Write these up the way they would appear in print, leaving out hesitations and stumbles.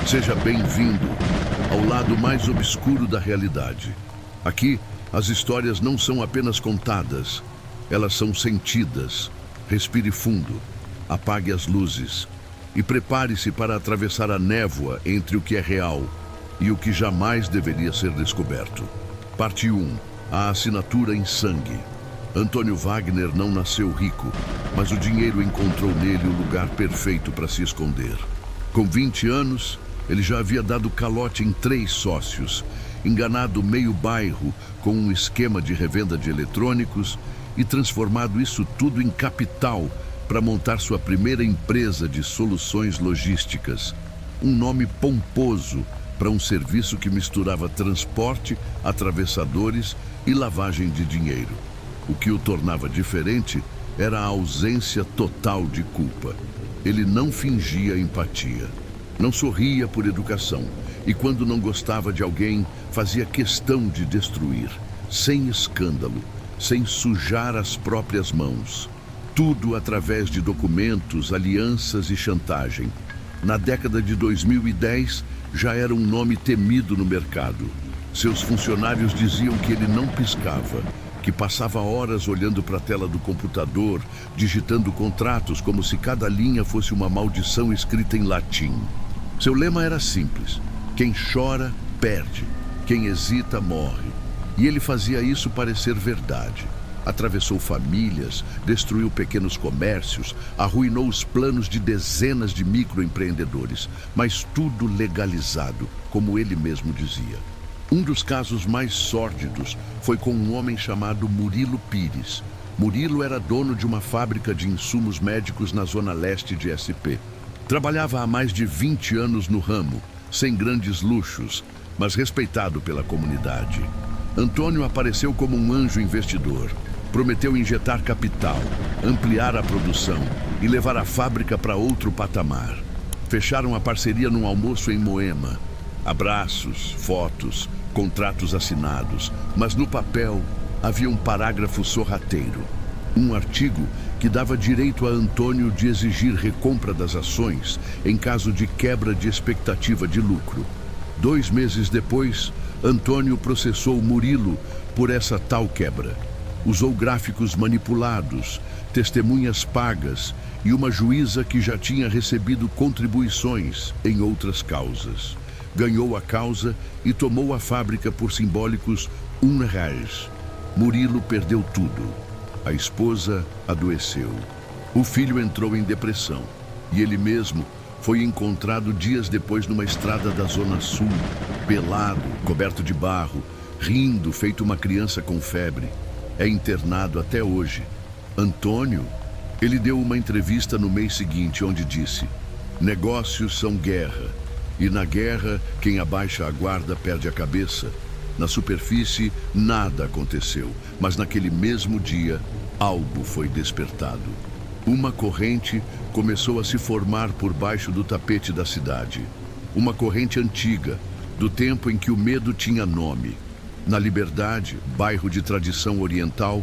Seja bem-vindo ao lado mais obscuro da realidade. Aqui, as histórias não são apenas contadas, elas são sentidas. Respire fundo, apague as luzes e prepare-se para atravessar a névoa entre o que é real e o que jamais deveria ser descoberto. Parte 1. A assinatura em sangue. Antônio Wagner não nasceu rico, mas o dinheiro encontrou nele o lugar perfeito para se esconder. Com 20 anos, ele já havia dado calote em 3 sócios, enganado meio bairro com um esquema de revenda de eletrônicos e transformado isso tudo em capital para montar sua primeira empresa de soluções logísticas. Um nome pomposo para um serviço que misturava transporte, atravessadores e lavagem de dinheiro. O que o tornava diferente era a ausência total de culpa. Ele não fingia empatia, não sorria por educação e, quando não gostava de alguém, fazia questão de destruir, sem escândalo, sem sujar as próprias mãos. Tudo através de documentos, alianças e chantagem. Na década de 2010, já era um nome temido no mercado. Seus funcionários diziam que ele não piscava, que passava horas olhando para a tela do computador, digitando contratos como se cada linha fosse uma maldição escrita em latim. Seu lema era simples: quem chora, perde. Quem hesita, morre. E ele fazia isso parecer verdade. Atravessou famílias, destruiu pequenos comércios, arruinou os planos de dezenas de microempreendedores, mas tudo legalizado, como ele mesmo dizia. Um dos casos mais sórdidos foi com um homem chamado Murilo Pires. Murilo era dono de uma fábrica de insumos médicos na zona leste de SP. Trabalhava há mais de 20 anos no ramo, sem grandes luxos, mas respeitado pela comunidade. Antônio apareceu como um anjo investidor. Prometeu injetar capital, ampliar a produção e levar a fábrica para outro patamar. Fecharam a parceria num almoço em Moema. Abraços, fotos, contratos assinados, mas no papel havia um parágrafo sorrateiro. Um artigo que dava direito a Antônio de exigir recompra das ações em caso de quebra de expectativa de lucro. 2 meses depois, Antônio processou Murilo por essa tal quebra. Usou gráficos manipulados, testemunhas pagas e uma juíza que já tinha recebido contribuições em outras causas. Ganhou a causa e tomou a fábrica por simbólicos R$1. Murilo perdeu tudo. A esposa adoeceu. O filho entrou em depressão e ele mesmo foi encontrado dias depois numa estrada da Zona Sul, pelado, coberto de barro, rindo, feito uma criança com febre. É internado até hoje. Antônio, ele deu uma entrevista no mês seguinte onde disse: negócios são guerra, e na guerra quem abaixa a guarda perde a cabeça. Na superfície nada aconteceu, mas naquele mesmo dia algo foi despertado. Uma corrente começou a se formar por baixo do tapete da cidade. Uma corrente antiga, do tempo em que o medo tinha nome. Na Liberdade, bairro de tradição oriental,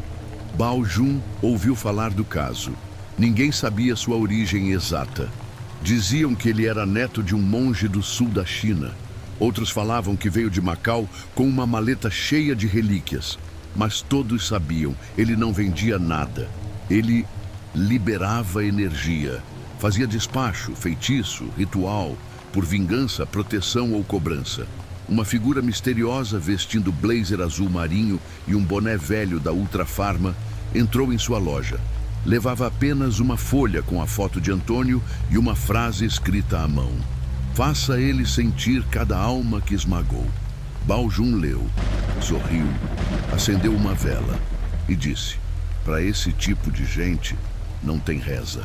Bao Jun ouviu falar do caso. Ninguém sabia sua origem exata. Diziam que ele era neto de um monge do sul da China. Outros falavam que veio de Macau com uma maleta cheia de relíquias. Mas todos sabiam, ele não vendia nada. Ele liberava energia. Fazia despacho, feitiço, ritual, por vingança, proteção ou cobrança. Uma figura misteriosa vestindo blazer azul marinho e um boné velho da Ultra Farma entrou em sua loja. Levava apenas uma folha com a foto de Antônio e uma frase escrita à mão: faça ele sentir cada alma que esmagou. Bao Jun leu, sorriu, acendeu uma vela e disse: para esse tipo de gente não tem reza.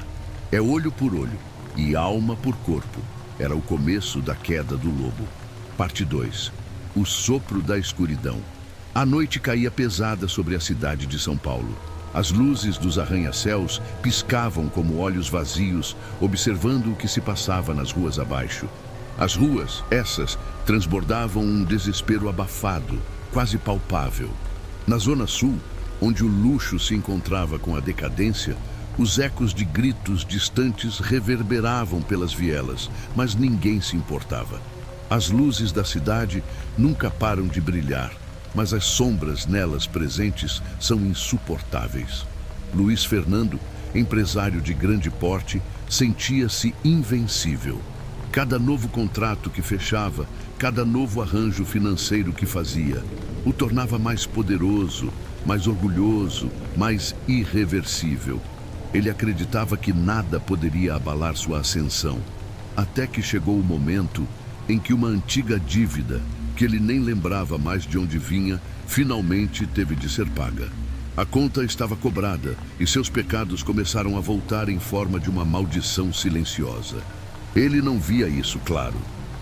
É olho por olho e alma por corpo. Era o começo da queda do lobo. Parte 2. O sopro da escuridão. A noite caía pesada sobre a cidade de São Paulo. As luzes dos arranha-céus piscavam como olhos vazios, observando o que se passava nas ruas abaixo. As ruas, essas, transbordavam um desespero abafado, quase palpável. Na Zona Sul, onde o luxo se encontrava com a decadência, Os ecos de gritos distantes reverberavam pelas vielas, mas ninguém se importava. As luzes da cidade nunca param de brilhar, mas as sombras nelas presentes são insuportáveis. Luiz Fernando, empresário de grande porte, sentia-se invencível. Cada novo contrato que fechava, cada novo arranjo financeiro que fazia, o tornava mais poderoso, mais orgulhoso, mais irreversível. Ele acreditava que nada poderia abalar sua ascensão, até que chegou o momento em que uma antiga dívida, que ele nem lembrava mais de onde vinha, finalmente teve de ser paga. A conta estava cobrada e seus pecados começaram a voltar em forma de uma maldição silenciosa. Ele não via isso, claro.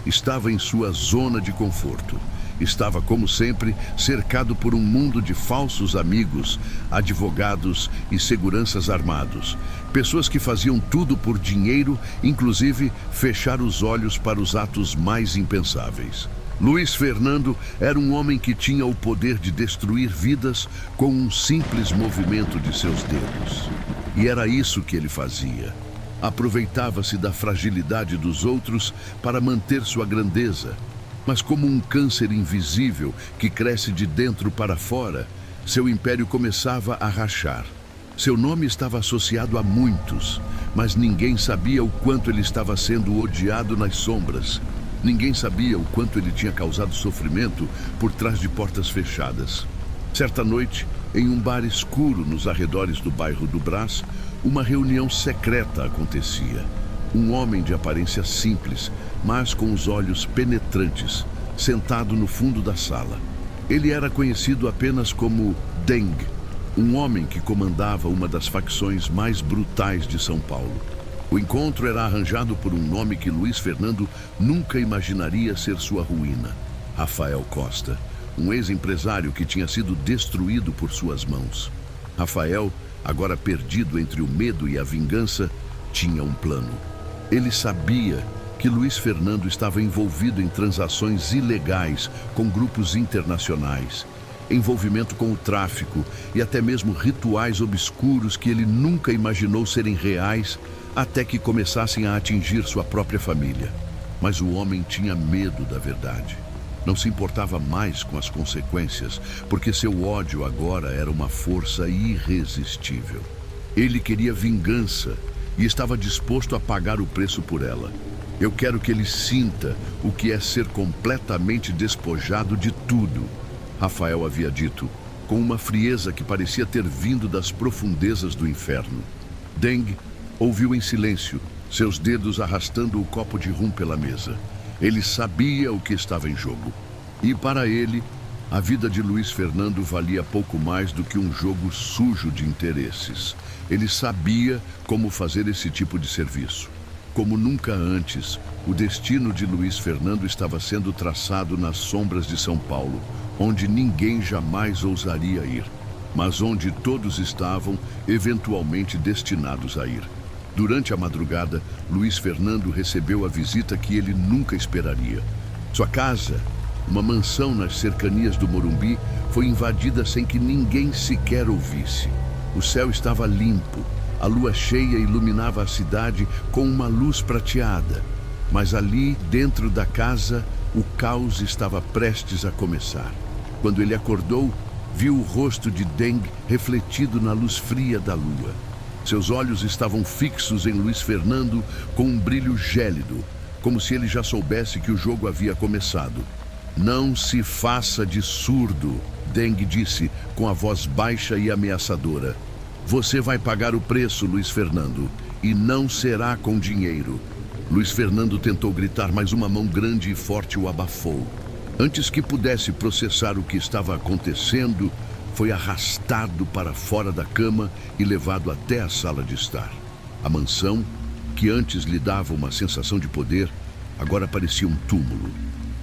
Estava em sua zona de conforto. Estava, como sempre, cercado por um mundo de falsos amigos, advogados e seguranças armados. Pessoas que faziam tudo por dinheiro, inclusive fechar os olhos para os atos mais impensáveis. Luiz Fernando era um homem que tinha o poder de destruir vidas com um simples movimento de seus dedos. E era isso que ele fazia. Aproveitava-se da fragilidade dos outros para manter sua grandeza. Mas como um câncer invisível que cresce de dentro para fora, seu império começava a rachar. Seu nome estava associado a muitos, mas ninguém sabia o quanto ele estava sendo odiado nas sombras. Ninguém sabia o quanto ele tinha causado sofrimento por trás de portas fechadas. Certa noite, em um bar escuro nos arredores do bairro do Brás, uma reunião secreta acontecia. Um homem de aparência simples, mas com os olhos penetrantes, sentado no fundo da sala. Ele era conhecido apenas como Deng, um homem que comandava uma das facções mais brutais de São Paulo. O encontro era arranjado por um nome que Luiz Fernando nunca imaginaria ser sua ruína: Rafael Costa, um ex-empresário que tinha sido destruído por suas mãos. Rafael, agora perdido entre o medo e a vingança, tinha um plano. Ele sabia que Luiz Fernando estava envolvido em transações ilegais com grupos internacionais, envolvimento com o tráfico e até mesmo rituais obscuros que ele nunca imaginou serem reais até que começassem a atingir sua própria família. Mas o homem tinha medo da verdade. Não se importava mais com as consequências, porque seu ódio agora era uma força irresistível. Ele queria vingança e estava disposto a pagar o preço por ela. Eu quero que ele sinta o que é ser completamente despojado de tudo, Rafael havia dito, com uma frieza que parecia ter vindo das profundezas do inferno. Deng ouviu em silêncio, seus dedos arrastando o copo de rum pela mesa. Ele sabia o que estava em jogo. E para ele, a vida de Luiz Fernando valia pouco mais do que um jogo sujo de interesses. Ele sabia como fazer esse tipo de serviço. Como nunca antes, o destino de Luiz Fernando estava sendo traçado nas sombras de São Paulo, onde ninguém jamais ousaria ir, mas onde todos estavam eventualmente destinados a ir. Durante a madrugada, Luiz Fernando recebeu a visita que ele nunca esperaria. Sua casa, uma mansão nas cercanias do Morumbi, foi invadida sem que ninguém sequer ouvisse. O céu estava limpo, a lua cheia iluminava a cidade com uma luz prateada. Mas ali, dentro da casa, o caos estava prestes a começar. Quando ele acordou, viu o rosto de Deng refletido na luz fria da lua. Seus olhos estavam fixos em Luiz Fernando com um brilho gélido, como se ele já soubesse que o jogo havia começado. "Não se faça de surdo", Deng disse com a voz baixa e ameaçadora. "Você vai pagar o preço, Luiz Fernando, e não será com dinheiro." Luiz Fernando tentou gritar, mas uma mão grande e forte o abafou. Antes que pudesse processar o que estava acontecendo, foi arrastado para fora da cama e levado até a sala de estar. A mansão, que antes lhe dava uma sensação de poder, agora parecia um túmulo.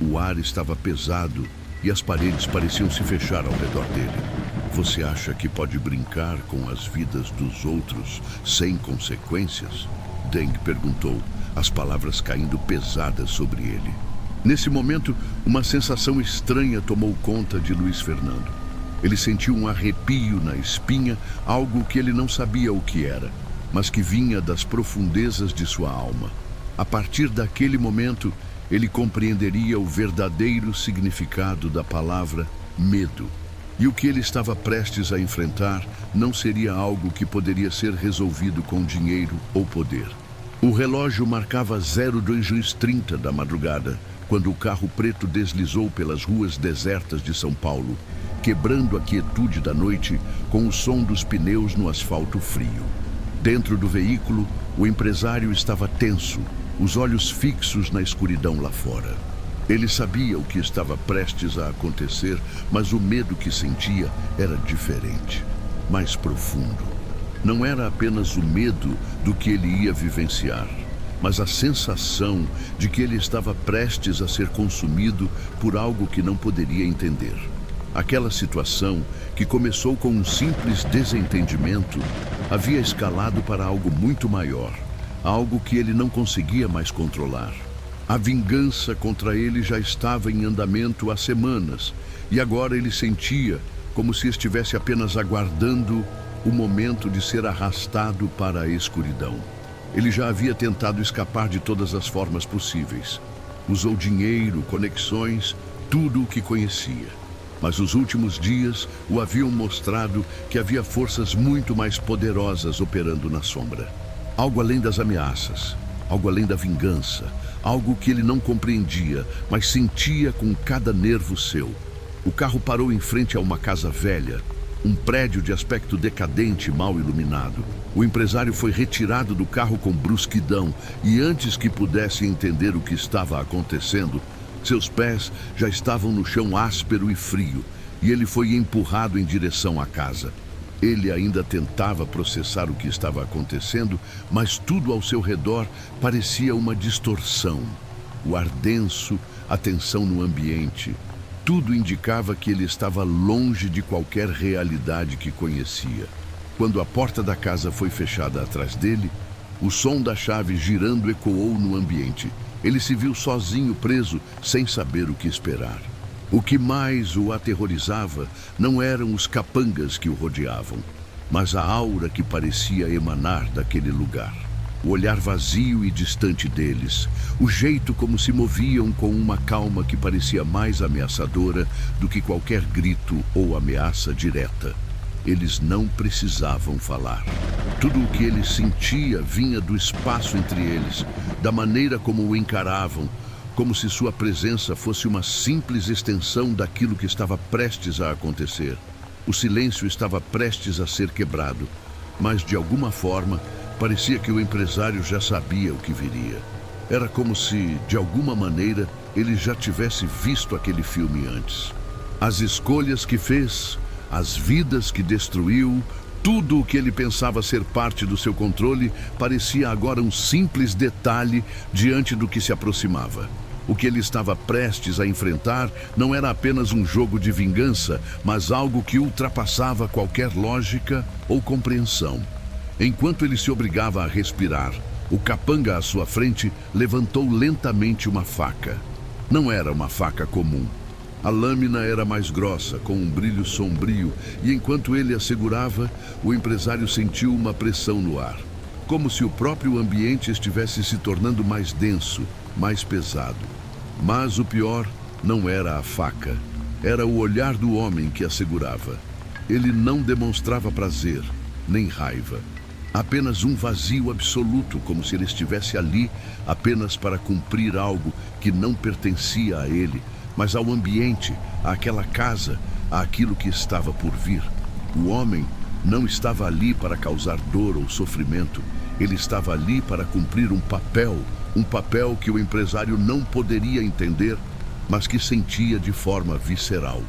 O ar estava pesado e as paredes pareciam se fechar ao redor dele. "Você acha que pode brincar com as vidas dos outros sem consequências?" Deng perguntou, as palavras caindo pesadas sobre ele. Nesse momento, uma sensação estranha tomou conta de Luiz Fernando. Ele sentiu um arrepio na espinha, algo que ele não sabia o que era. mas que vinha das profundezas de sua alma. A partir daquele momento, ele compreenderia o verdadeiro significado da palavra medo. E o que ele estava prestes a enfrentar não seria algo que poderia ser resolvido com dinheiro ou poder. O relógio marcava 02:30 da madrugada, quando o carro preto deslizou pelas ruas desertas de São Paulo, quebrando a quietude da noite com o som dos pneus no asfalto frio. Dentro do veículo, o empresário estava tenso, os olhos fixos na escuridão lá fora. Ele sabia o que estava prestes a acontecer, mas o medo que sentia era diferente, mais profundo. Não era apenas o medo do que ele ia vivenciar, mas a sensação de que ele estava prestes a ser consumido por algo que não poderia entender. Aquela situação, que começou com um simples desentendimento, havia escalado para algo muito maior, algo que ele não conseguia mais controlar. A vingança contra ele já estava em andamento há semanas, e agora ele sentia como se estivesse apenas aguardando o momento de ser arrastado para a escuridão. Ele já havia tentado escapar de todas as formas possíveis. Usou dinheiro, conexões, tudo o que conhecia. Mas os últimos dias o haviam mostrado que havia forças muito mais poderosas operando na sombra. Algo além das ameaças, algo além da vingança, algo que ele não compreendia, mas sentia com cada nervo seu. O carro parou em frente a uma casa velha, um prédio de aspecto decadente e mal iluminado. O empresário foi retirado do carro com brusquidão e antes que pudesse entender o que estava acontecendo, seus pés já estavam no chão áspero e frio, e ele foi empurrado em direção à casa. Ele ainda tentava processar o que estava acontecendo, mas tudo ao seu redor parecia uma distorção. O ar denso, a tensão no ambiente, tudo indicava que ele estava longe de qualquer realidade que conhecia. Quando a porta da casa foi fechada atrás dele, o som da chave girando ecoou no ambiente. Ele se viu sozinho, preso, sem saber o que esperar. O que mais o aterrorizava não eram os capangas que o rodeavam, mas a aura que parecia emanar daquele lugar. O olhar vazio e distante deles, o jeito como se moviam com uma calma que parecia mais ameaçadora do que qualquer grito ou ameaça direta. Eles não precisavam falar. Tudo o que ele sentia vinha do espaço entre eles, da maneira como o encaravam, como se sua presença fosse uma simples extensão daquilo que estava prestes a acontecer. O silêncio estava prestes a ser quebrado, mas de alguma forma parecia que o empresário já sabia o que viria. Era como se, de alguma maneira, ele já tivesse visto aquele filme antes. As escolhas que fez, as vidas que destruiu, tudo o que ele pensava ser parte do seu controle parecia agora um simples detalhe diante do que se aproximava. O que ele estava prestes a enfrentar não era apenas um jogo de vingança, mas algo que ultrapassava qualquer lógica ou compreensão. Enquanto ele se obrigava a respirar, o capanga à sua frente levantou lentamente uma faca. Não era uma faca comum. A lâmina era mais grossa, com um brilho sombrio, e enquanto ele a segurava, o empresário sentiu uma pressão no ar, como se o próprio ambiente estivesse se tornando mais denso, mais pesado. Mas o pior não era a faca, era o olhar do homem que a segurava. Ele não demonstrava prazer, nem raiva. Apenas um vazio absoluto, como se ele estivesse ali apenas para cumprir algo que não pertencia a ele, mas ao ambiente, àquela casa, àquilo que estava por vir. O homem não estava ali para causar dor ou sofrimento. Ele estava ali para cumprir um papel que o empresário não poderia entender, mas que sentia de forma visceral.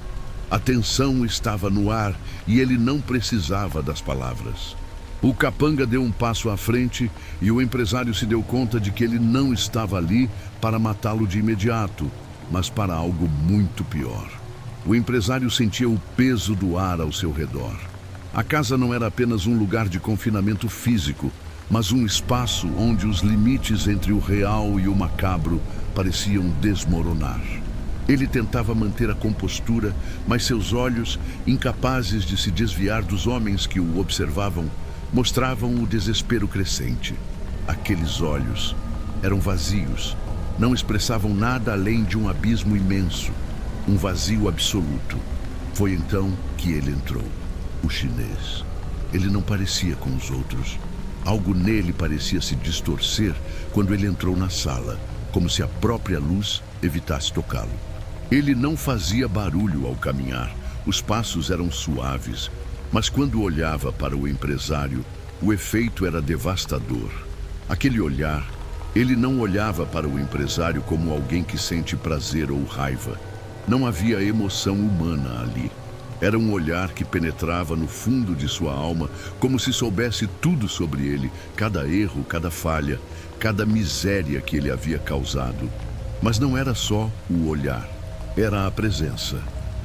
A tensão estava no ar e ele não precisava das palavras. O capanga deu um passo à frente e o empresário se deu conta de que ele não estava ali para matá-lo de imediato, mas para algo muito pior. O empresário sentia o peso do ar ao seu redor. A casa não era apenas um lugar de confinamento físico, mas um espaço onde os limites entre o real e o macabro pareciam desmoronar. Ele tentava manter a compostura, mas seus olhos, incapazes de se desviar dos homens que o observavam, mostravam o desespero crescente. Aqueles olhos eram vazios, não expressavam nada além de um abismo imenso, um vazio absoluto. Foi então que ele entrou, o chinês. Ele não parecia com os outros. Algo nele parecia se distorcer quando ele entrou na sala, como se a própria luz evitasse tocá-lo. Ele não fazia barulho ao caminhar, os passos eram suaves, mas quando olhava para o empresário, o efeito era devastador. Aquele olhar, ele não olhava para o empresário como alguém que sente prazer ou raiva. Não havia emoção humana ali. Era um olhar que penetrava no fundo de sua alma, como se soubesse tudo sobre ele, cada erro, cada falha, cada miséria que ele havia causado. Mas não era só o olhar, era a presença,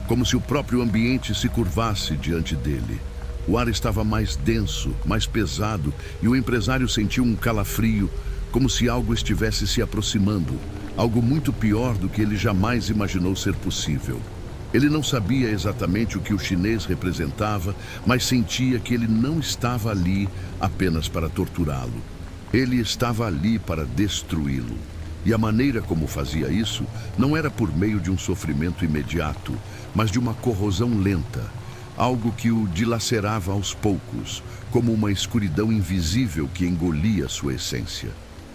como se o próprio ambiente se curvasse diante dele. O ar estava mais denso, mais pesado, e o empresário sentiu um calafrio, como se algo estivesse se aproximando, algo muito pior do que ele jamais imaginou ser possível. Ele não sabia exatamente o que o chinês representava, mas sentia que ele não estava ali apenas para torturá-lo. Ele estava ali para destruí-lo. E a maneira como fazia isso não era por meio de um sofrimento imediato, mas de uma corrosão lenta, algo que o dilacerava aos poucos, como uma escuridão invisível que engolia sua essência.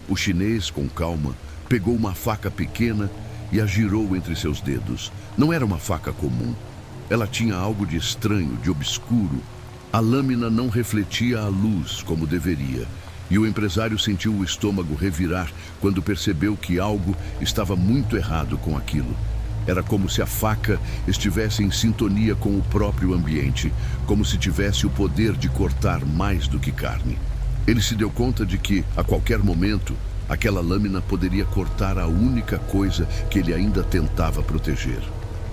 O chinês, com calma, pegou uma faca pequena e a girou entre seus dedos. Não era uma faca comum. Ela tinha algo de estranho, de obscuro. A lâmina não refletia a luz como deveria, e o empresário sentiu o estômago revirar quando percebeu que algo estava muito errado com aquilo. Era como se a faca estivesse em sintonia com o próprio ambiente, como se tivesse o poder de cortar mais do que carne. Ele se deu conta de que, a qualquer momento, aquela lâmina poderia cortar a única coisa que ele ainda tentava proteger: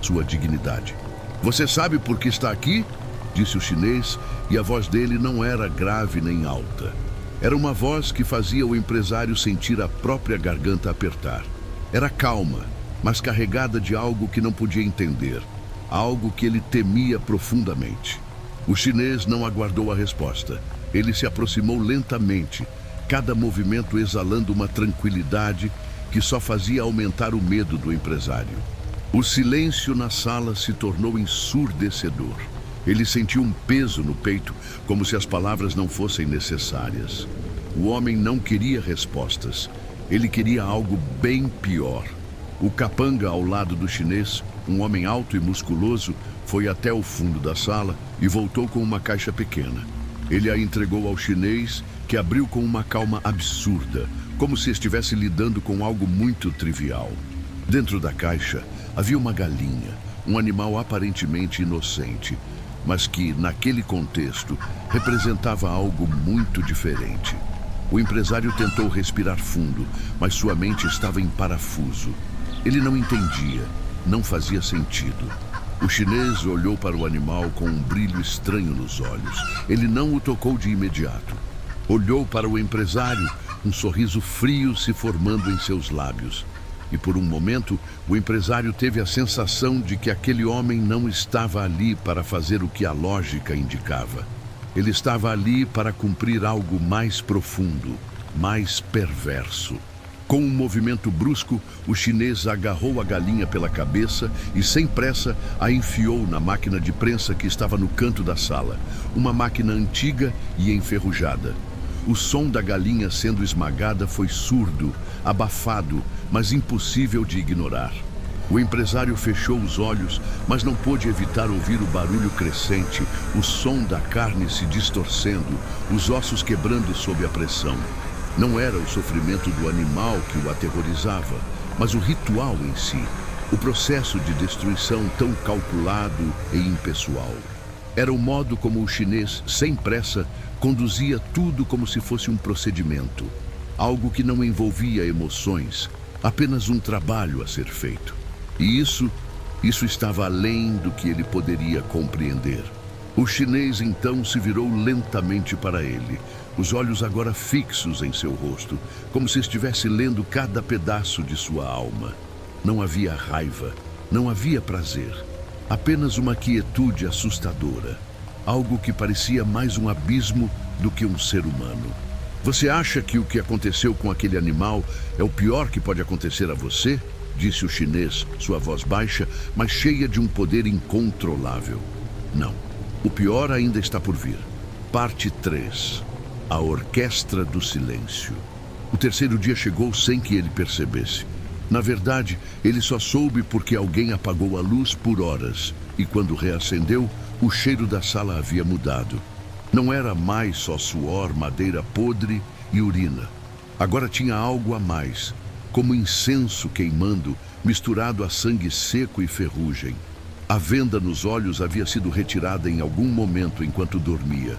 sua dignidade. "Você sabe por que está aqui?", disse o chinês, e a voz dele não era grave nem alta. Era uma voz que fazia o empresário sentir a própria garganta apertar. Era calma, mas carregada de algo que não podia entender, algo que ele temia profundamente. O chinês não aguardou a resposta. Ele se aproximou lentamente, cada movimento exalando uma tranquilidade que só fazia aumentar o medo do empresário. O silêncio na sala se tornou ensurdecedor. Ele sentiu um peso no peito, como se as palavras não fossem necessárias. O homem não queria respostas. Ele queria algo bem pior. O capanga ao lado do chinês, um homem alto e musculoso, foi até o fundo da sala e voltou com uma caixa pequena. Ele a entregou ao chinês, que abriu com uma calma absurda, como se estivesse lidando com algo muito trivial. Dentro da caixa havia uma galinha, um animal aparentemente inocente, mas que, naquele contexto, representava algo muito diferente. O empresário tentou respirar fundo, mas sua mente estava em parafuso. Ele não entendia, não fazia sentido. O chinês olhou para o animal com um brilho estranho nos olhos. Ele não o tocou de imediato. Olhou para o empresário, um sorriso frio se formando em seus lábios. E por um momento, o empresário teve a sensação de que aquele homem não estava ali para fazer o que a lógica indicava. Ele estava ali para cumprir algo mais profundo, mais perverso. Com um movimento brusco, o chinês agarrou a galinha pela cabeça e, sem pressa, a enfiou na máquina de prensa que estava no canto da sala. Uma máquina antiga e enferrujada. O som da galinha sendo esmagada foi surdo, abafado, mas impossível de ignorar. O empresário fechou os olhos, mas não pôde evitar ouvir o barulho crescente, o som da carne se distorcendo, os ossos quebrando sob a pressão. Não era o sofrimento do animal que o aterrorizava, mas o ritual em si, o processo de destruição tão calculado e impessoal. Era o modo como o chinês, sem pressa, conduzia tudo como se fosse um procedimento, algo que não envolvia emoções, apenas um trabalho a ser feito. E isso estava além do que ele poderia compreender. O chinês então se virou lentamente para ele, os olhos agora fixos em seu rosto, como se estivesse lendo cada pedaço de sua alma. Não havia raiva, não havia prazer, apenas uma quietude assustadora. algo que parecia mais um abismo do que um ser humano. Você acha que o que aconteceu com aquele animal é o pior que pode acontecer a você? Disse o chinês, sua voz baixa, mas cheia de um poder incontrolável. Não, o pior ainda está por vir. Parte 3. A Orquestra do Silêncio. O terceiro dia chegou sem que ele percebesse. Na verdade, ele só soube porque alguém apagou a luz por horas e quando reacendeu, o cheiro da sala havia mudado. Não era mais só suor, madeira podre e urina. Agora tinha algo a mais, como incenso queimando, misturado a sangue seco e ferrugem. A venda nos olhos havia sido retirada em algum momento enquanto dormia,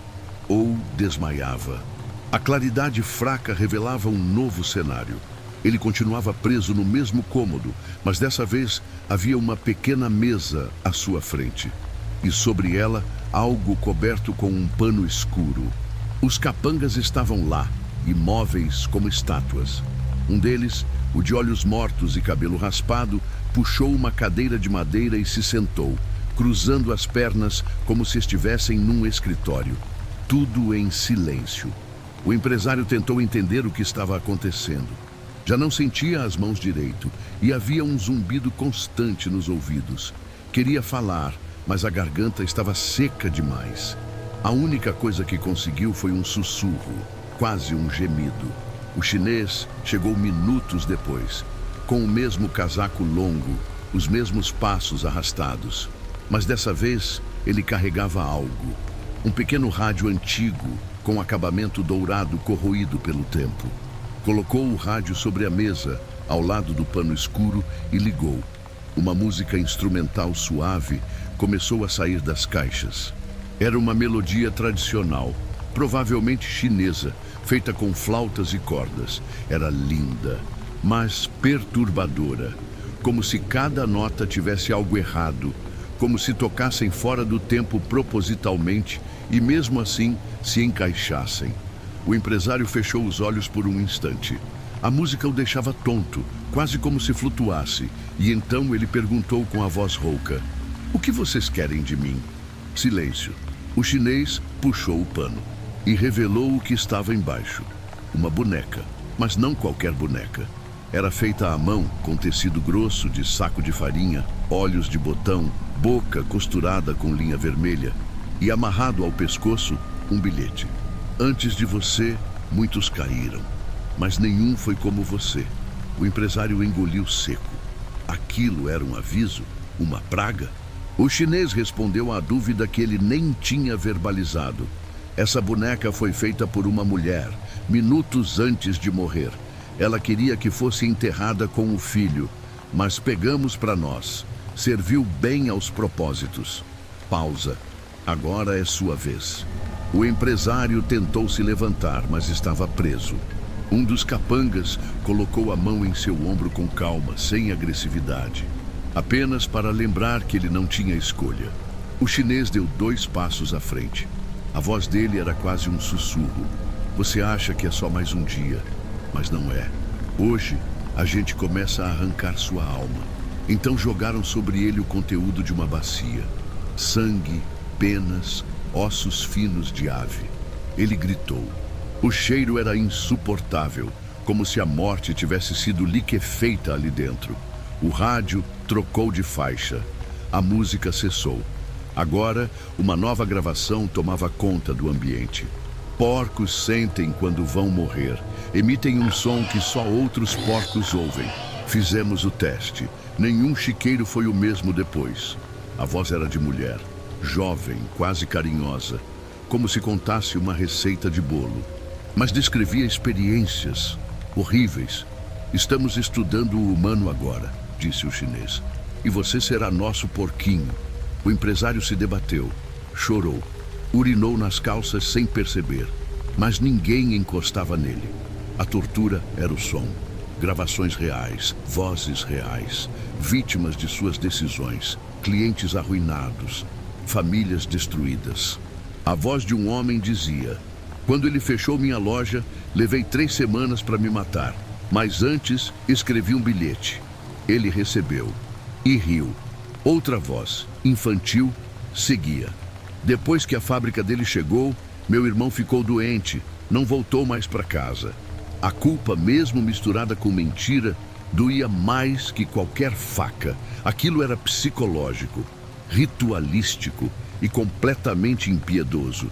ou desmaiava. A claridade fraca revelava um novo cenário. Ele continuava preso no mesmo cômodo, mas dessa vez havia uma pequena mesa à sua frente. E sobre ela, algo coberto com um pano escuro. Os capangas estavam lá, imóveis como estátuas. Um deles, o de olhos mortos e cabelo raspado, puxou uma cadeira de madeira e se sentou, cruzando as pernas como se estivessem num escritório. Tudo em silêncio. O empresário tentou entender o que estava acontecendo. Já não sentia as mãos direito e havia um zumbido constante nos ouvidos. Queria falar, mas a garganta estava seca demais. A única coisa que conseguiu foi um sussurro, quase um gemido. O chinês chegou minutos depois, com o mesmo casaco longo, os mesmos passos arrastados. Mas dessa vez ele carregava algo. Um pequeno rádio antigo, com acabamento dourado corroído pelo tempo. Colocou o rádio sobre a mesa, ao lado do pano escuro, e ligou. Uma música instrumental suave começou a sair das caixas. Era uma melodia tradicional, provavelmente chinesa, feita com flautas e cordas. Era linda, mas perturbadora, como se cada nota tivesse algo errado, como se tocassem fora do tempo propositalmente e mesmo assim se encaixassem. O empresário fechou os olhos por um instante. A música o deixava tonto, quase como se flutuasse, e então ele perguntou com a voz rouca: "O que vocês querem de mim?" Silêncio. O chinês puxou o pano e revelou o que estava embaixo. Uma boneca, mas não qualquer boneca. Era feita à mão, com tecido grosso de saco de farinha, olhos de botão, boca costurada com linha vermelha e amarrado ao pescoço um bilhete. "Antes de você, muitos caíram, mas nenhum foi como você." O empresário engoliu seco. Aquilo era um aviso? Uma praga? O chinês respondeu à dúvida que ele nem tinha verbalizado. Essa boneca foi feita por uma mulher, minutos antes de morrer. Ela queria que fosse enterrada com o filho, mas pegamos para nós. Serviu bem aos propósitos. Pausa. Agora é sua vez. O empresário tentou se levantar, mas estava preso. Um dos capangas colocou a mão em seu ombro com calma, sem agressividade. Apenas para lembrar que ele não tinha escolha. O chinês deu 2 passos à frente. A voz dele era quase um sussurro. "Você acha que é só mais um dia, mas não é. Hoje, a gente começa a arrancar sua alma." Então jogaram sobre ele o conteúdo de uma bacia. Sangue, penas, ossos finos de ave. Ele gritou. O cheiro era insuportável, como se a morte tivesse sido liquefeita ali dentro. O rádio trocou de faixa. A música cessou. Agora, uma nova gravação tomava conta do ambiente. Porcos sentem quando vão morrer. Emitem um som que só outros porcos ouvem. Fizemos o teste. Nenhum chiqueiro foi o mesmo depois. A voz era de mulher, jovem, quase carinhosa, como se contasse uma receita de bolo. Mas descrevia experiências horríveis. "Estamos estudando o humano agora", disse o chinês. "E você será nosso porquinho." O empresário se debateu, chorou, urinou nas calças sem perceber, mas ninguém encostava nele. A tortura era o som. Gravações reais, vozes reais, vítimas de suas decisões, clientes arruinados, famílias destruídas. A voz de um homem dizia: "Quando ele fechou minha loja, levei 3 semanas para me matar, mas antes escrevi um bilhete." Ele recebeu e riu. Outra voz, infantil, seguia: Depois que a fábrica dele chegou, meu irmão ficou doente, não voltou mais para casa. A culpa, mesmo misturada com mentira, doía mais que qualquer faca. Aquilo era psicológico, ritualístico e completamente impiedoso.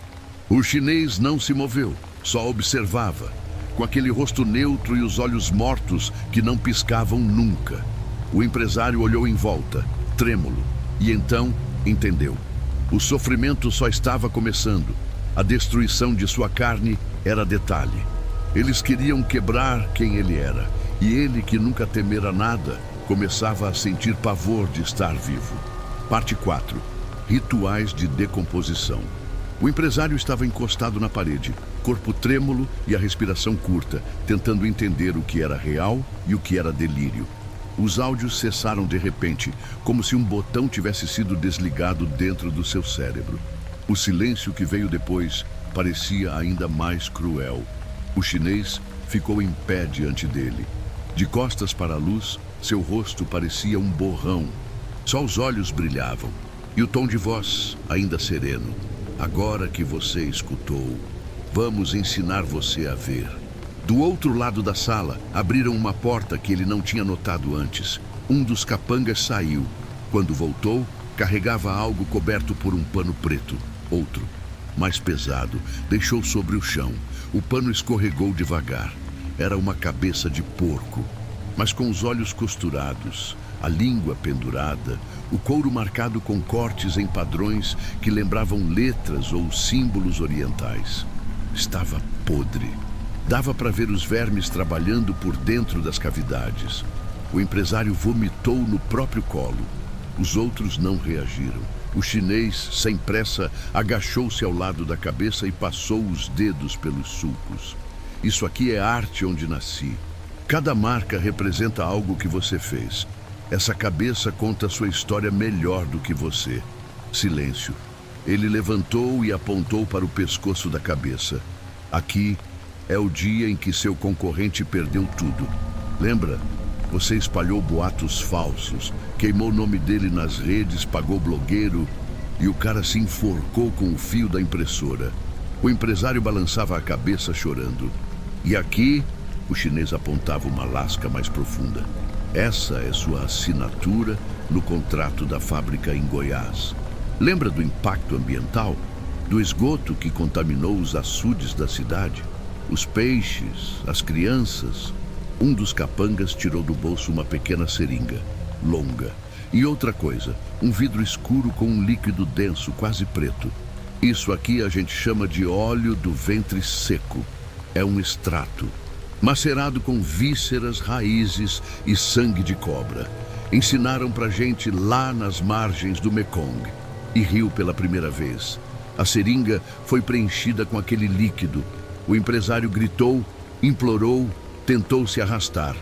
O chinês não se moveu, só observava, com aquele rosto neutro e os olhos mortos que não piscavam nunca. O empresário olhou em volta, trêmulo, e então entendeu. O sofrimento só estava começando. A destruição de sua carne era detalhe. Eles queriam quebrar quem ele era, e ele, que nunca temera nada, começava a sentir pavor de estar vivo. Parte 4. Rituais de decomposição. O empresário estava encostado na parede, corpo trêmulo e a respiração curta, tentando entender o que era real e o que era delírio. Os áudios cessaram de repente, como se um botão tivesse sido desligado dentro do seu cérebro. O silêncio que veio depois parecia ainda mais cruel. O chinês ficou em pé diante dele. De costas para a luz, seu rosto parecia um borrão. Só os olhos brilhavam, e o tom de voz ainda sereno. Agora que você escutou, vamos ensinar você a ver. Do outro lado da sala, abriram uma porta que ele não tinha notado antes. Um dos capangas saiu. Quando voltou, carregava algo coberto por um pano preto. Outro, mais pesado, deixou sobre o chão. O pano escorregou devagar. Era uma cabeça de porco, mas com os olhos costurados, a língua pendurada, o couro marcado com cortes em padrões que lembravam letras ou símbolos orientais. Estava podre. Dava para ver os vermes trabalhando por dentro das cavidades. O empresário vomitou no próprio colo. Os outros não reagiram. O chinês, sem pressa, agachou-se ao lado da cabeça e passou os dedos pelos sulcos. Isso aqui é arte onde nasci. Cada marca representa algo que você fez. Essa cabeça conta sua história melhor do que você. Silêncio. Ele levantou e apontou para o pescoço da cabeça. Aqui é o dia em que seu concorrente perdeu tudo. Lembra? Você espalhou boatos falsos, queimou o nome dele nas redes, pagou blogueiro e o cara se enforcou com o fio da impressora. O empresário balançava a cabeça chorando. E aqui, o chinês apontava uma lasca mais profunda. Essa é sua assinatura no contrato da fábrica em Goiás. Lembra do impacto ambiental? Do esgoto que contaminou os açudes da cidade? Os peixes, as crianças? Um dos capangas tirou do bolso uma pequena seringa, longa. E outra coisa, um vidro escuro com um líquido denso, quase preto. Isso aqui a gente chama de óleo do ventre seco. É um extrato, macerado com vísceras, raízes e sangue de cobra. Ensinaram pra gente lá nas margens do Mekong. E riu pela primeira vez. A seringa foi preenchida com aquele líquido. O empresário gritou, implorou, tentou se arrastar.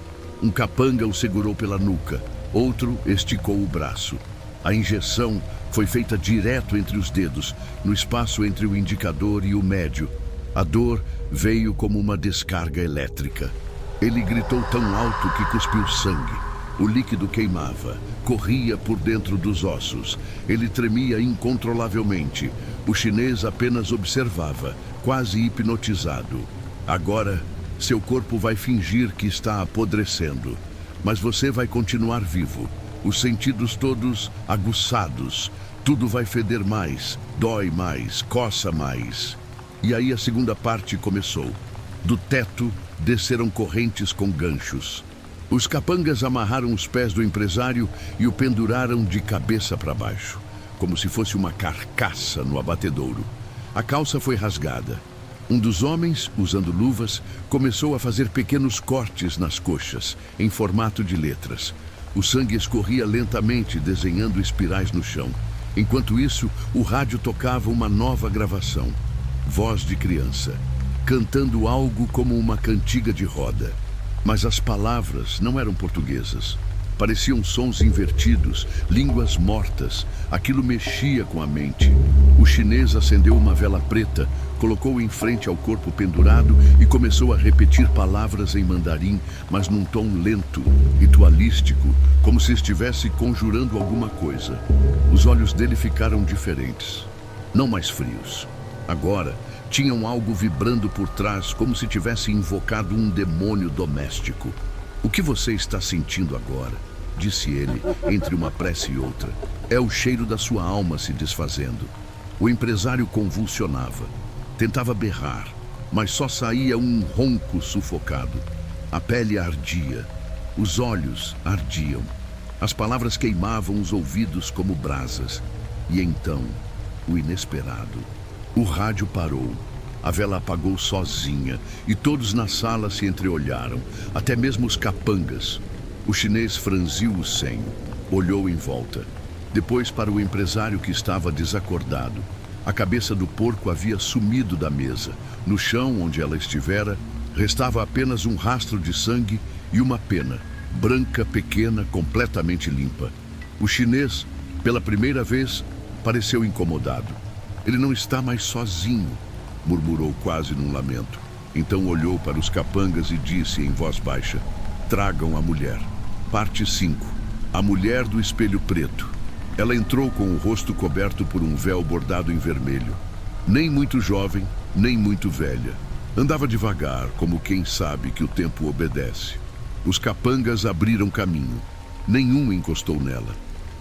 Um capanga o segurou pela nuca. Outro esticou o braço. A injeção foi feita direto entre os dedos, no espaço entre o indicador e o médio. A dor veio como uma descarga elétrica. Ele gritou tão alto que cuspiu sangue. O líquido queimava, corria por dentro dos ossos. Ele tremia incontrolavelmente. O chinês apenas observava, quase hipnotizado. Agora, seu corpo vai fingir que está apodrecendo, mas você vai continuar vivo. Os sentidos todos aguçados. Tudo vai feder mais, dói mais, coça mais. E aí a segunda parte começou. Do teto, desceram correntes com ganchos. Os capangas amarraram os pés do empresário e o penduraram de cabeça para baixo, como se fosse uma carcaça no abatedouro. A calça foi rasgada. Um dos homens, usando luvas, começou a fazer pequenos cortes nas coxas, em formato de letras. O sangue escorria lentamente, desenhando espirais no chão. Enquanto isso, o rádio tocava uma nova gravação. Voz de criança, cantando algo como uma cantiga de roda. Mas as palavras não eram portuguesas. Pareciam sons invertidos, línguas mortas. Aquilo mexia com a mente. O chinês acendeu uma vela preta, colocou em frente ao corpo pendurado e começou a repetir palavras em mandarim, mas num tom lento, ritualístico, como se estivesse conjurando alguma coisa. Os olhos dele ficaram diferentes. não mais frios. Agora, tinham algo vibrando por trás, como se tivesse invocado um demônio doméstico. "O que você está sentindo agora?", disse ele, entre uma prece e outra. "É o cheiro da sua alma se desfazendo." O empresário convulsionava. Tentava berrar, mas só saía um ronco sufocado. A pele ardia. Os olhos ardiam. As palavras queimavam os ouvidos como brasas. E então, o inesperado. O rádio parou. A vela apagou sozinha e todos na sala se entreolharam, até mesmo os capangas. O chinês franziu o senho, olhou em volta. Depois para o empresário que estava desacordado. A cabeça do porco havia sumido da mesa. No chão onde ela estivera, restava apenas um rastro de sangue e uma pena, branca, pequena, completamente limpa. O chinês, pela primeira vez, pareceu incomodado. "Ele não está mais sozinho", murmurou quase num lamento. Então olhou para os capangas e disse em voz baixa: "Tragam a mulher." Parte 5. A mulher do espelho preto. Ela entrou com o rosto coberto por um véu bordado em vermelho. Nem muito jovem, nem muito velha. Andava devagar, como quem sabe que o tempo obedece. Os capangas abriram caminho. Nenhum encostou nela.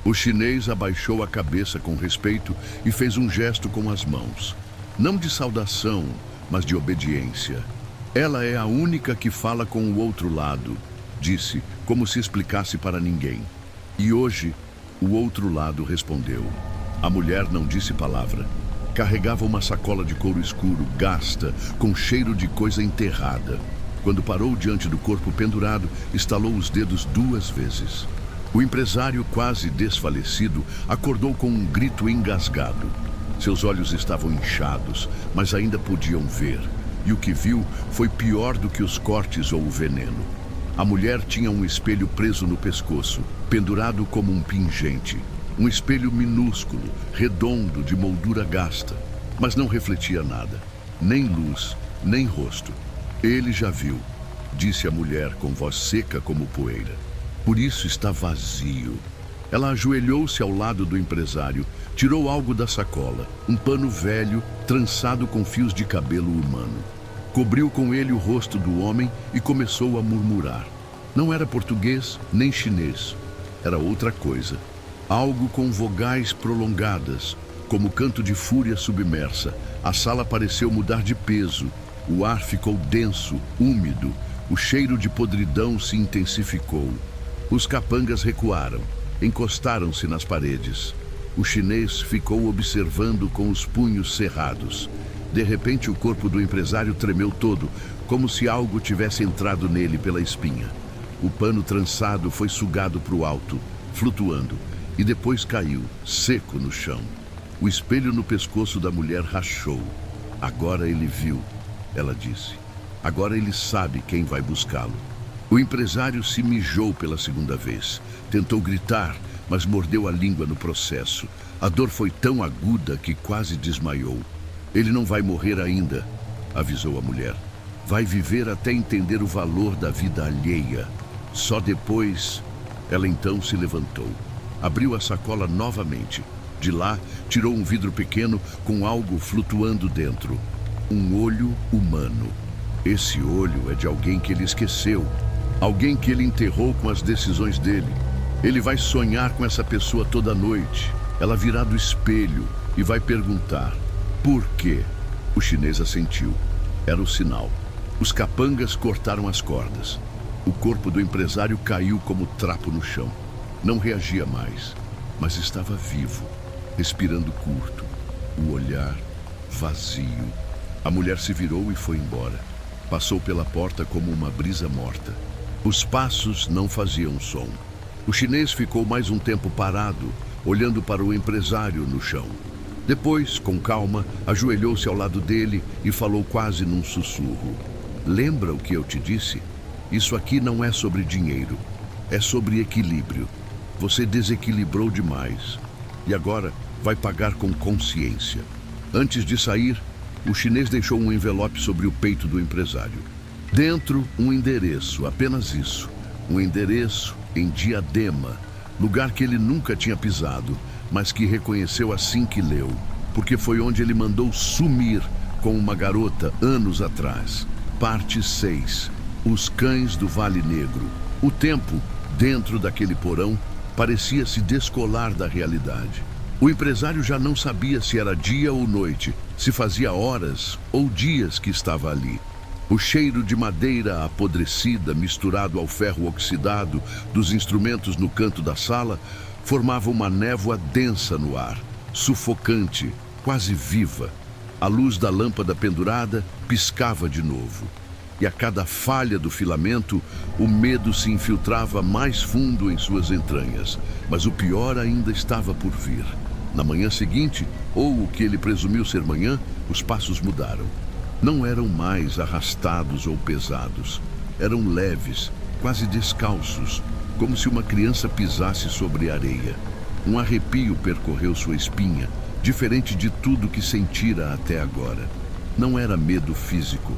O chinês abaixou a cabeça com respeito e fez um gesto com as mãos. Não de saudação, mas de obediência. "Ela é a única que fala com o outro lado", disse, como se explicasse para ninguém. E hoje, o outro lado respondeu. A mulher não disse palavra. Carregava uma sacola de couro escuro, gasta, com cheiro de coisa enterrada. Quando parou diante do corpo pendurado, estalou os dedos 2 vezes. O empresário, quase desfalecido, acordou com um grito engasgado. Seus olhos estavam inchados, mas ainda podiam ver. E o que viu foi pior do que os cortes ou o veneno. A mulher tinha um espelho preso no pescoço, pendurado como um pingente. Um espelho minúsculo, redondo, de moldura gasta, mas não refletia nada. Nem luz, nem rosto. "Ele já viu", disse a mulher com voz seca como poeira. "Por isso está vazio." Ela ajoelhou-se ao lado do empresário, tirou algo da sacola, um pano velho, trançado com fios de cabelo humano. Cobriu com ele o rosto do homem e começou a murmurar. Não era português nem chinês. Era outra coisa. Algo com vogais prolongadas, como canto de fúria submersa. A sala pareceu mudar de peso. O ar ficou denso, úmido. O cheiro de podridão se intensificou. Os capangas recuaram, encostaram-se nas paredes. O chinês ficou observando com os punhos cerrados. De repente, o corpo do empresário tremeu todo, como se algo tivesse entrado nele pela espinha. O pano trançado foi sugado para o alto, flutuando, e depois caiu, seco no chão. O espelho no pescoço da mulher rachou. "Agora ele viu", ela disse. "Agora ele sabe quem vai buscá-lo." O empresário se mijou pela segunda vez. Tentou gritar, mas mordeu a língua no processo. A dor foi tão aguda que quase desmaiou. "Ele não vai morrer ainda", avisou a mulher. "Vai viver até entender o valor da vida alheia. Só depois." Ela então se levantou. Abriu a sacola novamente. De lá, tirou um vidro pequeno com algo flutuando dentro. Um olho humano. Esse olho é de alguém que ele esqueceu. Alguém que ele enterrou com as decisões dele. Ele vai sonhar com essa pessoa toda noite. Ela virá do espelho e vai perguntar: "Por quê?" O chinês assentiu. Era o sinal. Os capangas cortaram as cordas. O corpo do empresário caiu como trapo no chão. Não reagia mais, mas estava vivo, respirando curto, o olhar vazio. A mulher se virou e foi embora. Passou pela porta como uma brisa morta. Os passos não faziam som. O chinês ficou mais um tempo parado, olhando para o empresário no chão. Depois, com calma, ajoelhou-se ao lado dele e falou quase num sussurro: "Lembra o que eu te disse? Isso aqui não é sobre dinheiro, é sobre equilíbrio. Você desequilibrou demais e agora vai pagar com consciência." Antes de sair, o chinês deixou um envelope sobre o peito do empresário. Dentro, um endereço, apenas isso. Um endereço em Diadema, lugar que ele nunca tinha pisado, mas que reconheceu assim que leu. porque foi onde ele mandou sumir com uma garota anos atrás. Parte 6. Os cães do Vale Negro. O tempo, dentro daquele porão, parecia se descolar da realidade. O empresário já não sabia se era dia ou noite, se fazia horas ou dias que estava ali. O cheiro de madeira apodrecida, misturado ao ferro oxidado dos instrumentos no canto da sala, formava uma névoa densa no ar, sufocante, quase viva. A luz da lâmpada pendurada piscava de novo. E a cada falha do filamento, o medo se infiltrava mais fundo em suas entranhas. Mas o pior ainda estava por vir. Na manhã seguinte, ou o que ele presumiu ser manhã, os passos mudaram. Não eram mais arrastados ou pesados. Eram leves, quase descalços, como se uma criança pisasse sobre areia. Um arrepio percorreu sua espinha, diferente de tudo que sentira até agora. Não era medo físico.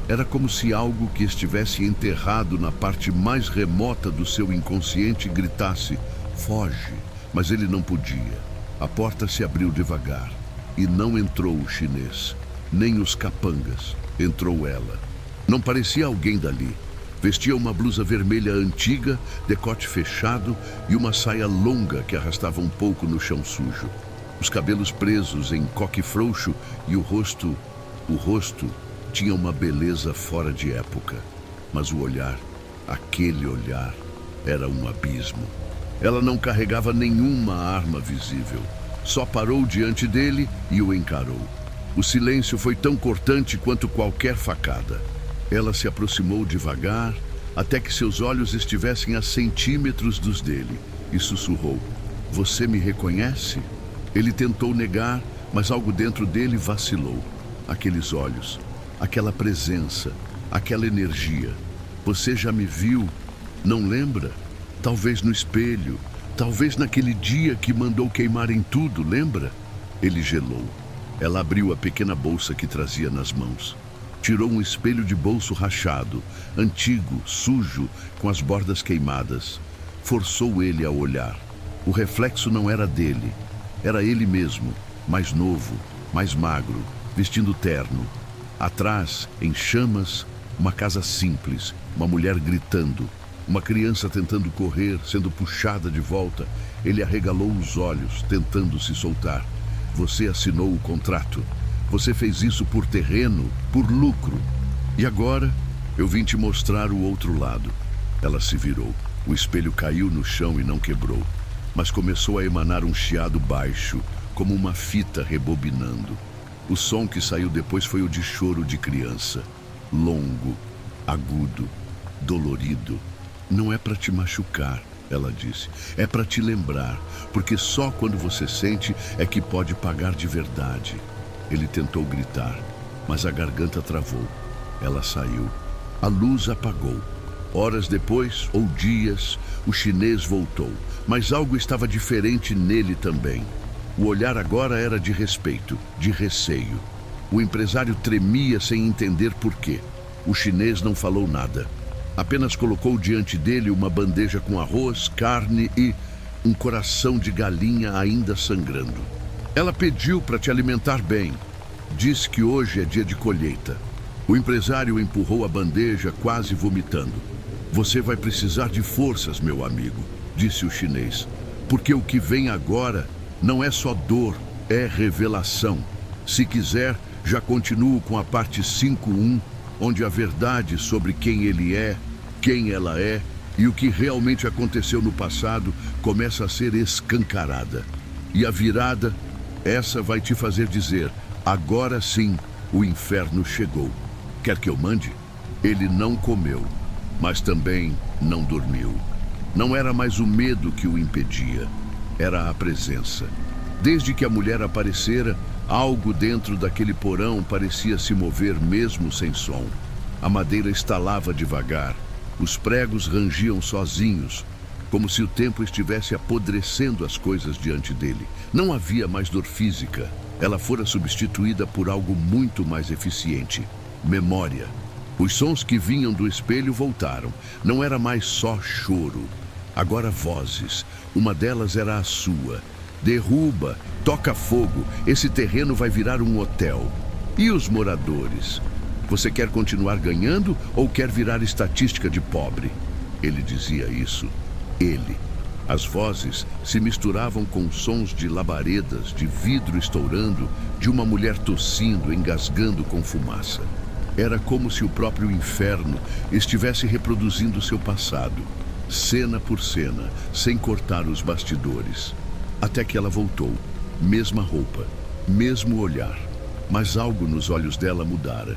Era como se algo que estivesse enterrado na parte mais remota do seu inconsciente gritasse: foge! Mas ele não podia. A porta se abriu devagar e não entrou o chinês, nem os capangas. Entrou ela. Não parecia alguém dali. Vestia uma blusa vermelha antiga, decote fechado e uma saia longa que arrastava um pouco no chão sujo. Os cabelos presos em coque frouxo e o rosto tinha uma beleza fora de época. Mas o olhar, aquele olhar, era um abismo. Ela não carregava nenhuma arma visível. Só parou diante dele e o encarou. O silêncio foi tão cortante quanto qualquer facada. Ela se aproximou devagar, até que seus olhos estivessem a centímetros dos dele, e sussurrou: "Você me reconhece?" Ele tentou negar, mas algo dentro dele vacilou. Aqueles olhos, aquela presença, aquela energia. "Você já me viu? Não lembra? Talvez no espelho, talvez naquele dia que mandou queimarem tudo, lembra?" Ele gelou. Ela abriu a pequena bolsa que trazia nas mãos. Tirou um espelho de bolso rachado, antigo, sujo, com as bordas queimadas. Forçou ele a olhar. O reflexo não era dele. Era ele mesmo, mais novo, mais magro, vestindo terno. Atrás, em chamas, uma casa simples, uma mulher gritando, uma criança tentando correr, sendo puxada de volta. Ele arregalou os olhos, tentando se soltar. "Você assinou o contrato. Você fez isso por terreno, por lucro. E agora, eu vim te mostrar o outro lado." Ela se virou. O espelho caiu no chão e não quebrou, mas começou a emanar um chiado baixo, como uma fita rebobinando. O som que saiu depois foi o de choro de criança. Longo, agudo, dolorido. "Não é para te machucar", ela disse. "É para te lembrar, porque só quando você sente é que pode pagar de verdade." Ele tentou gritar, mas a garganta travou. Ela saiu. A luz apagou. Horas depois, ou dias, o chinês voltou, mas algo estava diferente nele também. O olhar agora era de respeito, de receio. O empresário tremia sem entender por quê. O chinês não falou nada. Apenas colocou diante dele uma bandeja com arroz, carne e um coração de galinha ainda sangrando. "Ela pediu para te alimentar bem. Disse que hoje é dia de colheita." O empresário empurrou a bandeja, quase vomitando. "Você vai precisar de forças, meu amigo", disse o chinês. "Porque o que vem agora não é só dor, é revelação. Se quiser, já continuo com a parte 5.1, onde a verdade sobre quem ele é, quem ela é e o que realmente aconteceu no passado começa a ser escancarada. E a virada, essa vai te fazer dizer: agora sim, o inferno chegou. Quer que eu mande?" Ele não comeu, mas também não dormiu. Não era mais o medo que o impedia, era a presença. Desde que a mulher aparecera, algo dentro daquele porão parecia se mover mesmo sem som. A madeira estalava devagar, os pregos rangiam sozinhos, como se o tempo estivesse apodrecendo as coisas diante dele. Não havia mais dor física. Ela fora substituída por algo muito mais eficiente: memória. Os sons que vinham do espelho voltaram. Não era mais só choro. Agora vozes. Uma delas era a sua. Derruba, toca fogo, esse terreno vai virar um hotel. E os moradores? Você quer continuar ganhando ou quer virar estatística de pobre? Ele dizia isso. Ele. As vozes se misturavam com sons de labaredas, de vidro estourando, de uma mulher tossindo, engasgando com fumaça. Era como se o próprio inferno estivesse reproduzindo seu passado, cena por cena, sem cortar os bastidores. Até que ela voltou, mesma roupa, mesmo olhar, mas algo nos olhos dela mudara.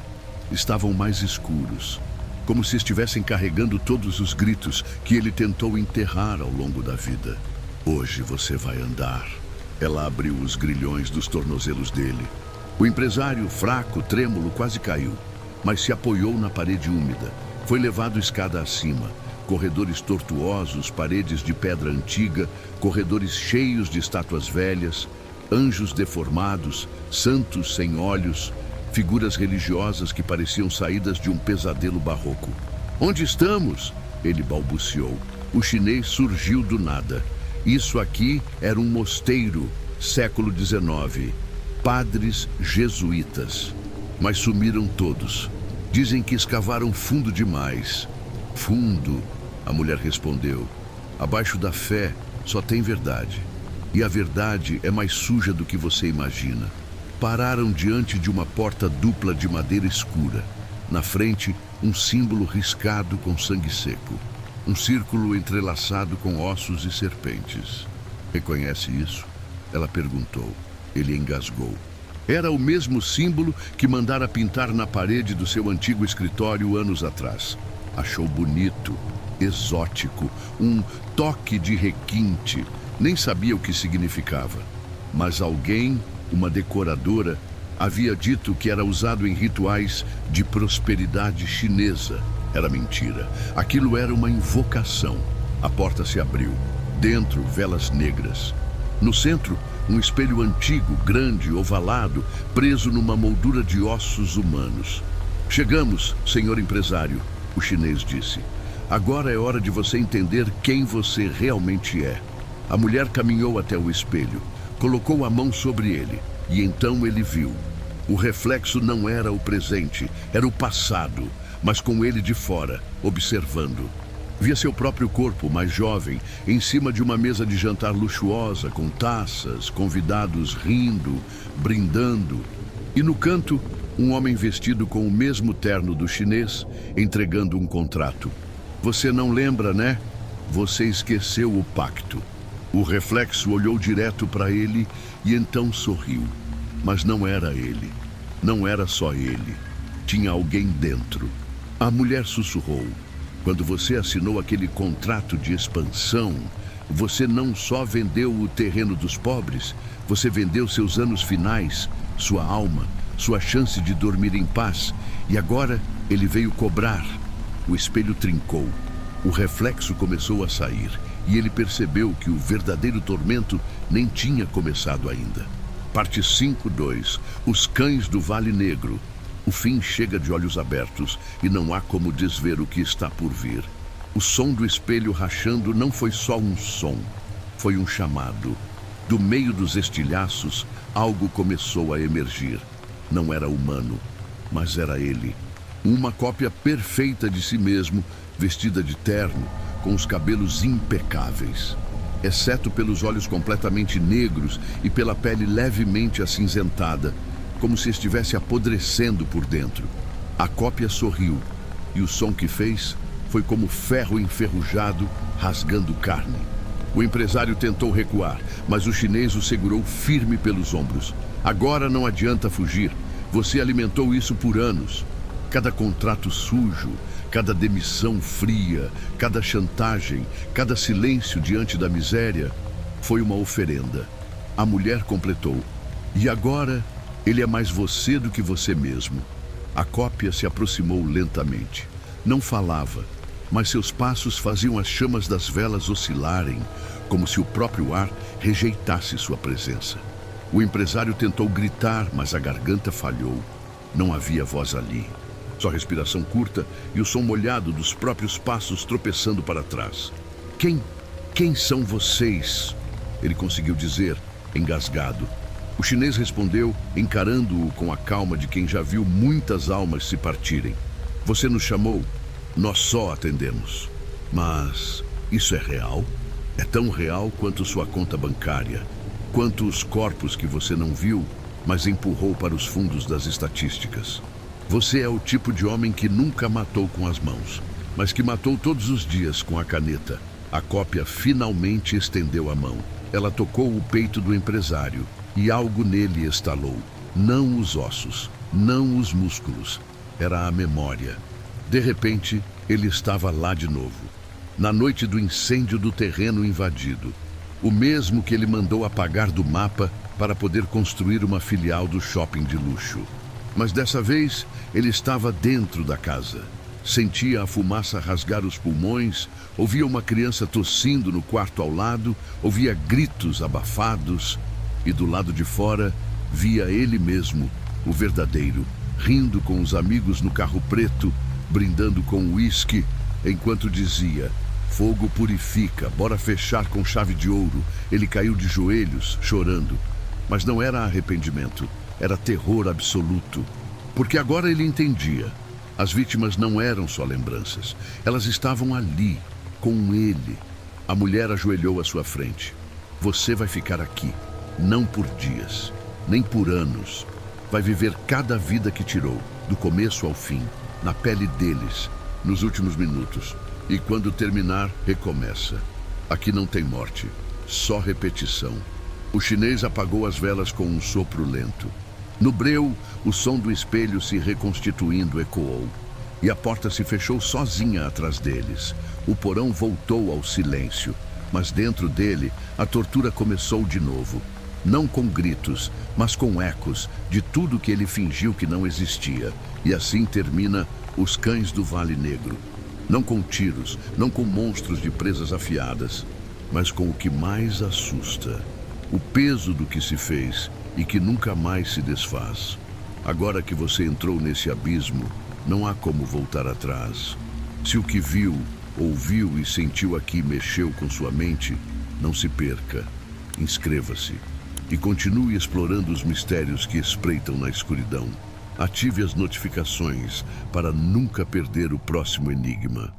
Estavam mais escuros, como se estivessem carregando todos os gritos que ele tentou enterrar ao longo da vida. Hoje você vai andar. Ela abriu os grilhões dos tornozelos dele. O empresário, fraco, trêmulo, quase caiu, mas se apoiou na parede úmida. Foi levado escada acima. Corredores tortuosos, paredes de pedra antiga, corredores cheios de estátuas velhas, anjos deformados, santos sem olhos, figuras religiosas que pareciam saídas de um pesadelo barroco. Onde estamos? Ele balbuciou. O chinês surgiu do nada. Isso aqui era um mosteiro, século XIX. Padres jesuítas. Mas sumiram todos. Dizem que escavaram fundo demais. Fundo, a mulher respondeu. Abaixo da fé só tem verdade. E a verdade é mais suja do que você imagina. Pararam diante de uma porta dupla de madeira escura. Na frente, um símbolo riscado com sangue seco. Um círculo entrelaçado com ossos e serpentes. Reconhece isso? Ela perguntou. Ele engasgou. Era o mesmo símbolo que mandara pintar na parede do seu antigo escritório anos atrás. Achou bonito, exótico, um toque de requinte. Nem sabia o que significava. Mas alguém, uma decoradora, havia dito que era usado em rituais de prosperidade chinesa. Era mentira. Aquilo era uma invocação. A porta se abriu. Dentro, velas negras. No centro, um espelho antigo, grande, ovalado, preso numa moldura de ossos humanos. Chegamos, senhor empresário, o chinês disse. Agora é hora de você entender quem você realmente é. A mulher caminhou até o espelho, colocou a mão sobre ele, e então ele viu. O reflexo não era o presente, era o passado, mas com ele de fora, observando. Via seu próprio corpo, mais jovem, em cima de uma mesa de jantar luxuosa, com taças, convidados rindo, brindando. E no canto, um homem vestido com o mesmo terno do chinês, entregando um contrato. Você não lembra, né? Você esqueceu o pacto. O reflexo olhou direto para ele e então sorriu. Mas não era ele. Não era só ele. Tinha alguém dentro. A mulher sussurrou. Quando você assinou aquele contrato de expansão, você não só vendeu o terreno dos pobres, você vendeu seus anos finais, sua alma, sua chance de dormir em paz. E agora ele veio cobrar. O espelho trincou. O reflexo começou a sair. E ele percebeu que o verdadeiro tormento nem tinha começado ainda. Parte 5.2. Os cães do Vale Negro. O fim chega de olhos abertos e não há como desver o que está por vir. O som do espelho rachando não foi só um som, foi um chamado. Do meio dos estilhaços, algo começou a emergir. Não era humano, mas era ele. Uma cópia perfeita de si mesmo, vestida de terno, com os cabelos impecáveis, exceto pelos olhos completamente negros e pela pele levemente acinzentada, como se estivesse apodrecendo por dentro. A cópia sorriu, e o som que fez foi como ferro enferrujado rasgando carne. O empresário tentou recuar, mas o chinês o segurou firme pelos ombros. Agora não adianta fugir. Você alimentou isso por anos. Cada contrato sujo, cada demissão fria, cada chantagem, cada silêncio diante da miséria, foi uma oferenda. A mulher completou. E agora, ele é mais você do que você mesmo. A cópia se aproximou lentamente. Não falava, mas seus passos faziam as chamas das velas oscilarem, como se o próprio ar rejeitasse sua presença. O empresário tentou gritar, mas a garganta falhou. Não havia voz ali. Só respiração curta e o som molhado dos próprios passos tropeçando para trás. Quem são vocês? ele conseguiu dizer, engasgado. O chinês respondeu, encarando-o com a calma de quem já viu muitas almas se partirem. Você nos chamou, nós só atendemos. Mas isso é real? É tão real quanto sua conta bancária, quanto os corpos que você não viu, mas empurrou para os fundos das estatísticas. Você é o tipo de homem que nunca matou com as mãos, mas que matou todos os dias com a caneta. A cópia finalmente estendeu a mão. Ela tocou o peito do empresário e algo nele estalou. Não os ossos, não os músculos. Era a memória. De repente, ele estava lá de novo. Na noite do incêndio do terreno invadido. O mesmo que ele mandou apagar do mapa para poder construir uma filial do shopping de luxo. Mas dessa vez, ele estava dentro da casa. Sentia a fumaça rasgar os pulmões, ouvia uma criança tossindo no quarto ao lado, ouvia gritos abafados e do lado de fora via ele mesmo, o verdadeiro, rindo com os amigos no carro preto, brindando com uísque, enquanto dizia: "Fogo purifica, bora fechar com chave de ouro." Ele caiu de joelhos, chorando. Mas não era arrependimento, era terror absoluto. Porque agora ele entendia. As vítimas não eram só lembranças. Elas estavam ali, com ele. A mulher ajoelhou à sua frente. Você vai ficar aqui, não por dias, nem por anos. Vai viver cada vida que tirou, do começo ao fim, na pele deles, nos últimos minutos. E quando terminar, recomeça. Aqui não tem morte, só repetição. O chinês apagou as velas com um sopro lento. No breu, o som do espelho se reconstituindo ecoou. E a porta se fechou sozinha atrás deles. O porão voltou ao silêncio. Mas dentro dele, a tortura começou de novo. Não com gritos, mas com ecos de tudo que ele fingiu que não existia. E assim termina Os Cães do Vale Negro. Não com tiros, não com monstros de presas afiadas, mas com o que mais assusta. O peso do que se fez e que nunca mais se desfaz. Agora que você entrou nesse abismo, não há como voltar atrás. Se o que viu, ouviu e sentiu aqui mexeu com sua mente, não se perca. Inscreva-se e continue explorando os mistérios que espreitam na escuridão. Ative as notificações para nunca perder o próximo enigma.